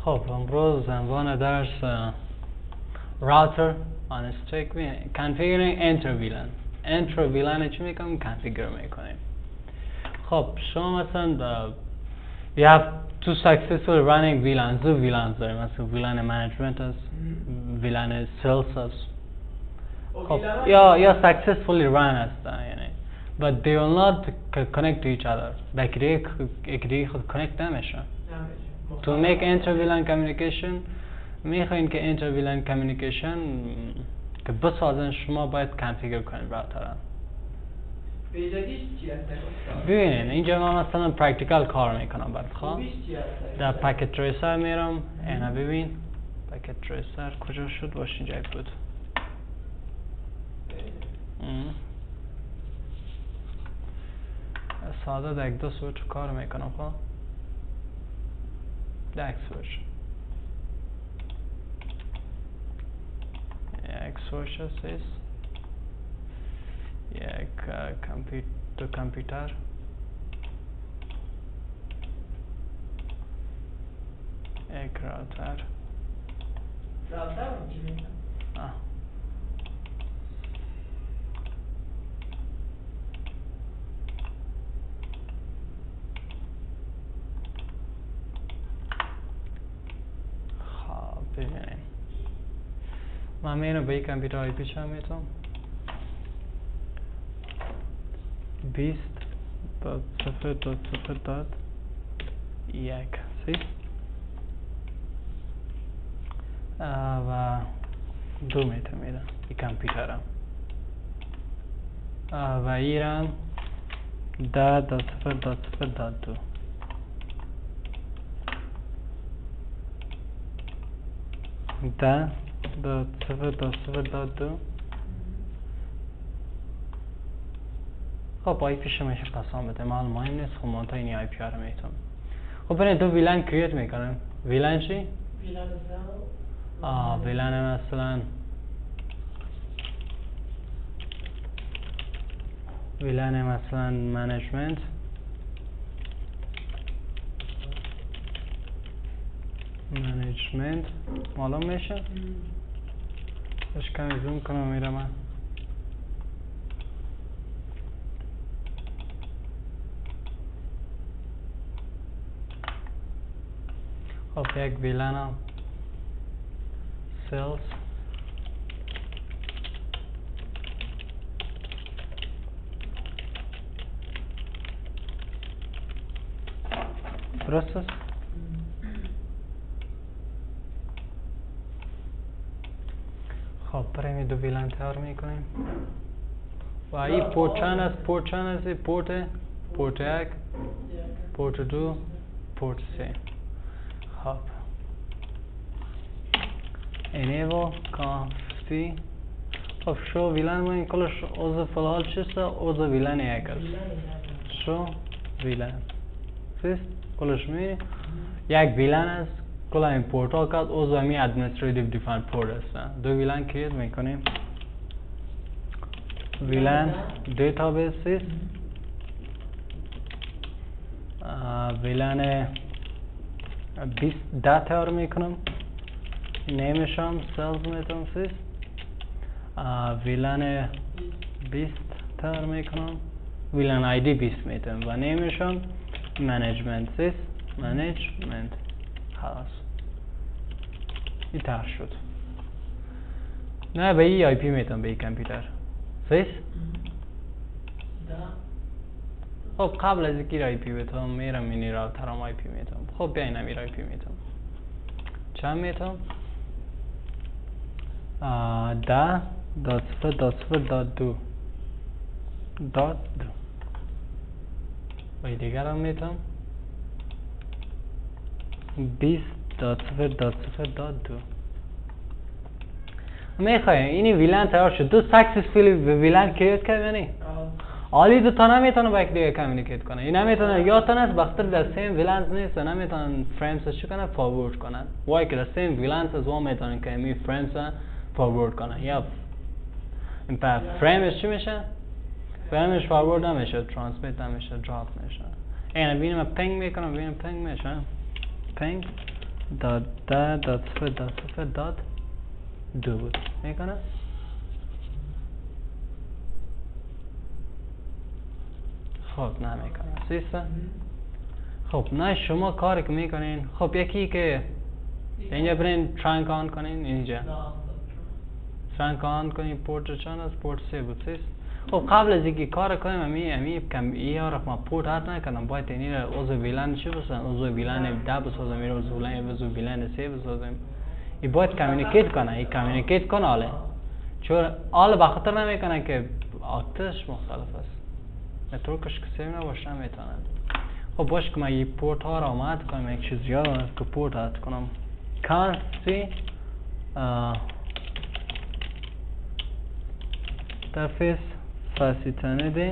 خب امروز عنوان درس راوتر آن استیک configuring enter VLAN چی میکنیم؟ configure میکنیم. خب شما مثلا you have two successful running VLANs دو VLANs داریم، مثلا VLAN management هست، VLAN sales هست. خب یا successfully run هستن یعنی but they will not connect to each other. یکی دیگه خود connect نمیشن. To make inter-VLAN communication میخواین که inter-VLAN communication که بسازن شما باید configure کنید راوترم. ببینین اینجا من مثلا پرکتیکال کار میکنم بعد خب در پکت تریسر میرم اینا ببین پکت تریسر کجا شد باش اینجا بود ساده در یک دو سویچ کار میکنم خب یک سویچ هست یک کامپیوتر یک راوتر خب ببینیم من میرم به یک کامپیوتر آی پی چم میتونم 20.0.0.1 سی و 2 متر میدم این کامپیوترم و ایرم 10.0.0.2 10.0.0.2 خب آی پیش میشه قسم بده مال مهم نیست خب منطقه این آی پی ها رو میتونم خب برای دو ویلن کریت میکنم ویلن چی؟ ویلن زل ویلن مثلا ویلن مثلا منیجمنت معلوم میشه؟ باش کمی زوم کنم میرم من خب یک ویلن سیلز درست است؟ خب برای دو ویلن تیار میکنیم و این پورت چند است؟ پورت یک پورت دو پورت سه خب enable کافتی خب شو ویلن ما این کلش اوضاع فلحال چیست؟ اوضاع ویلن یک است شو ویلن سیست کلش میری یک ویلن است کل این پورت ها کرد اوضاع همی ادمنستریتیو دیفاین پورت است دو ویلن کریت میکنیم ویلن دیتابیس سیست ویلن 10 تیار میکنم نیمشم سلز میتونم سیست ویلن 20 تیار میکنم ویلن آیدی 20 میتونم و نیمشم منیجمنت سیست منیجمنت خلاص این تیار شد نه به این آی پی میتونم به این کامپیوتر سیست خب قبل از اینکه آی پی بتونم میرم اینی راوترم آی پی میتونم خب بیاین امیر آی پی میتونم چند میتونم 10.0.0.2 و دیگر هم میتونم 20.0.0.2 میخوایم اینی ویلن تیار شد دو سکسسفولی ویلن کریت کردنی حالی دو تا نمیتونه با یک دیگه کمیونیکیت کنه این نمیتونه یا تنه بخاطر در سیم ویلنز نیست نمیتونن فریمز چی کنه فورورد کنن وای که در سیم ویلنز از وام میتونن که می فریمز فورورد کنن یا این پر فریمش چی میشه فریمش فورورد نمیشه ترانسمیت نمیشه دراپ میشه این ببینیم پینگ میکنم ببینیم پینگ میشه پینگ داد ده داد صفر داد صفر داد دو بود میکنه. خب نمیکنه سیسته. خب نه شما کاری که میکنین، خب یکی که اینجا برین ترانک آن کنین، اینجا ترانک آن کنین، پورت چند از پورت 3 بود سیست. خب قبل از اینکه کار کنیم امی کم ای ها ما پورت هات نکردم، باید اینی را عضو ویلن چی بسازم، عضو ویلن 10 بسازم، میره عضو ویلن 3 بسازم. ای باید کمیونیکیت کنه، ای کمیونیکیت کنه حاله، چون حالا بخاطر نمیکنه که آکتش مختلف است، نتورکش که سیم نباشه نمیتونه. خب باش که من این پورت ها را آمد کنم، یک چیز یادم است که پورت هات کنم. کانسی interface facility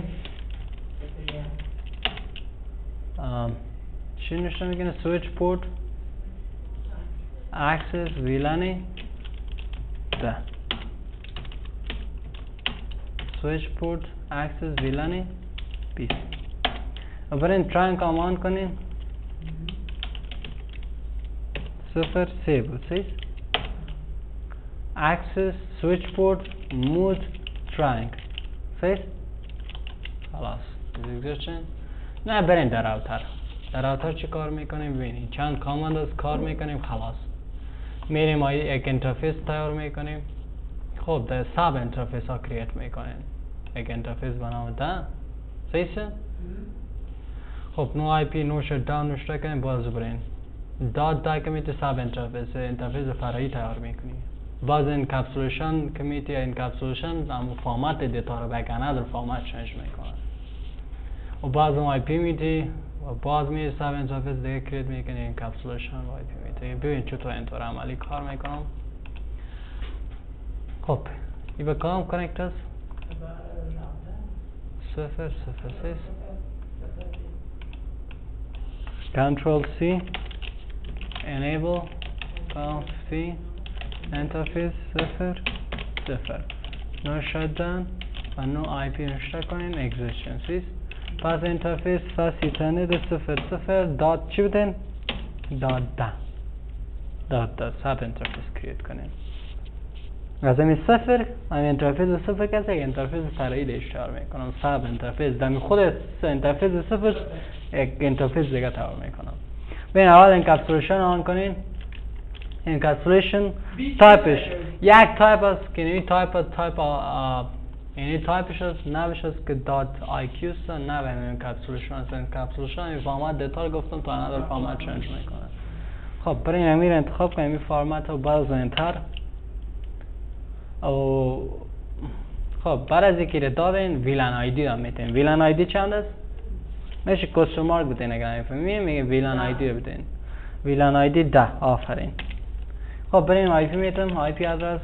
چی نشون میکنه؟ switch port access VLAN ده switch port access VLAN 20. برین ترانک آمان کنین 03 بود سیست access switch port mode trying سیست خلاص دیگرچن. نه برین در راوتر چی کار میکنیم ببینید، چند کاماند از کار میکنیم. خلاص میریم یک انترفیس تیار میکنیم. خب در ساب انترفیس ها کریت میکنیم، یک انترفیس بنام ده سیسته. خب نو آی پی نو شت داون نوشته کنیم، باز برین دات دا کمیتی ساب انترفیس فرعی تیار میکنیم. باز انکپسولیشن کمیتی انکپسولیشن اما فرمت دیتا رو به another فرمت چنج میکنه. و باز اون آی پی میتی و باز می ساب انترفیس دیگه کریت میکنی انکپسولیشن و آی پی میتی. ببین چطور اینطور عملی کار میکنم. خب این به کدام کانکت است؟ 006 Control C enable conf C interface 0 no shutdown و no IP نشته کنین existences. پس انترفیس فاسیتانه ده 00 دات چی بدین؟ دات ده ساب انترفیس کریت کنین. از همین صفر همین انترفیس صفر کسی یک انترفیس فرعی ده اشتغال میکنم. ساب انترفیس دمی خود انترفیس صفر یک انترفیس دیگه تیار میکنم. بین اول انکپسولیشن آن کنین. انکپسولیشن تایپش یک تایپ است که این یعنی تایپش است، نوش است که دات آی کیو است، نه به انکپسولیشن است. انکپسولیشن این فرمت دیتا گفتم تا another فرمت چنج میکنه. خب برای امیر انتخاب کنیم این فرمت رو باز انتر. او خب بعد از اینکه دادین ویلن آیدی رو میتین. ویلن آیدی چند است؟ میشه کوشن مارک بدین اگر نمیفهمین میگه ویلن آیدی رو بدین. ویلن آیدی 10 آفرین. خب بریم آی پی میتونم. آی پی ادرس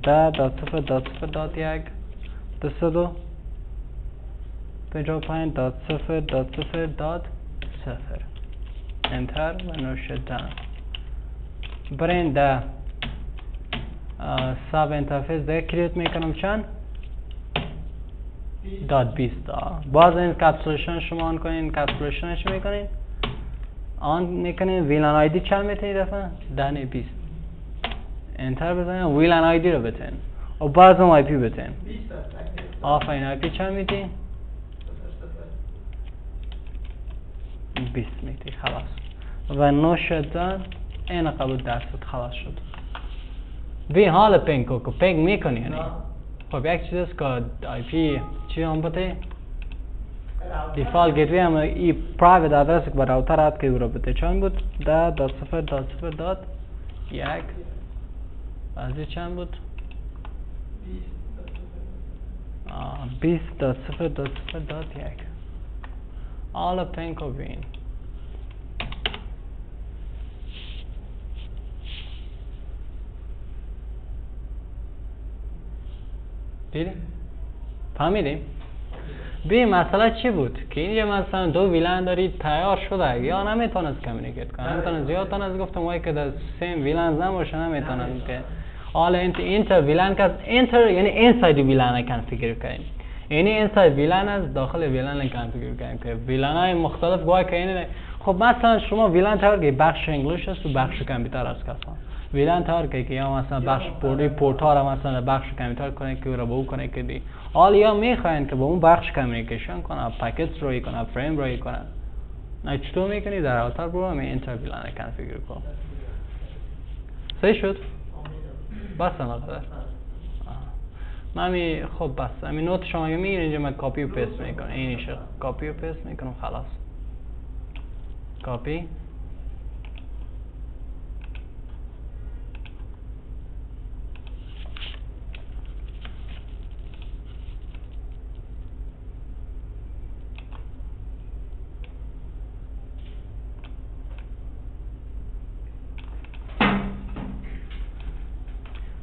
10.0.0.1 202 55.0.0.0 انتر و نوشته دن. برین ده ساب انترفیس ده کریت میکنم چند؟ دات 20. باز این کپسولیشن شما آن کنین. کپسولیشن چی میکنین؟ آن میکنین. ویلن آیدی چند میتونی دفعه؟ 10.20 انتر بزنین. ویلن آیدی رو بتین و باز اون آی پی بتین. آفرین. آی پی چند میتی؟ 20 میتی. خلاص و نو شدن این قبول دست خلاص شد. بی حال پینگ که پینگ میکنی یعنی. خب یک چیز است که آی پی چی هم بته؟ دیفالت گیتوی هم ای پرایوت آدرس که برای راوتر هست که او رو بته. چند بود؟ 10.0.0.1 بعضی چند بود؟ 20.0.0.1 حالا پینگ که بین دیدیم؟ فهمیدیم؟ بی مسئله چی بود؟ که اینجا مثلا دو ویلن دارید تیار شده یا نمیتونست کمیونیکیت کنه. نمیتونست یا تونست گفتم وای که در سیم ویلن نباشه نمیتونست که حالا اینتر ویلن که اینتر یعنی اینساید ویلن کنفیگر کنیم. یعنی اینساید ویلن از داخل ویلن کنفیگر کنیم که ویلن های مختلف گواه که اینه خب مثلا شما ویلن تارگت بخش انگلیش است و بخش کامپیوتر است کسان ویلن تارگت که یا مثلا بخش پورتار هم مثلا بخش کامپیوتر کنه که رو به او کنه که دی حالا یا میخواین که با اون بخش کامیکیشن کنه پکیت روی کنه فریم روی کنه نه چطور میکنی در اوتر برو می انتر ویلن کانفیگر کن صحیح شد بس نقدر من خب بس همین نوت شما میگیرین اینجا من کپی و پیست میکنم اینیش کپی و پیست میکنم خلاص کپی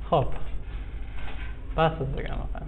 خب بس دیگه مثلا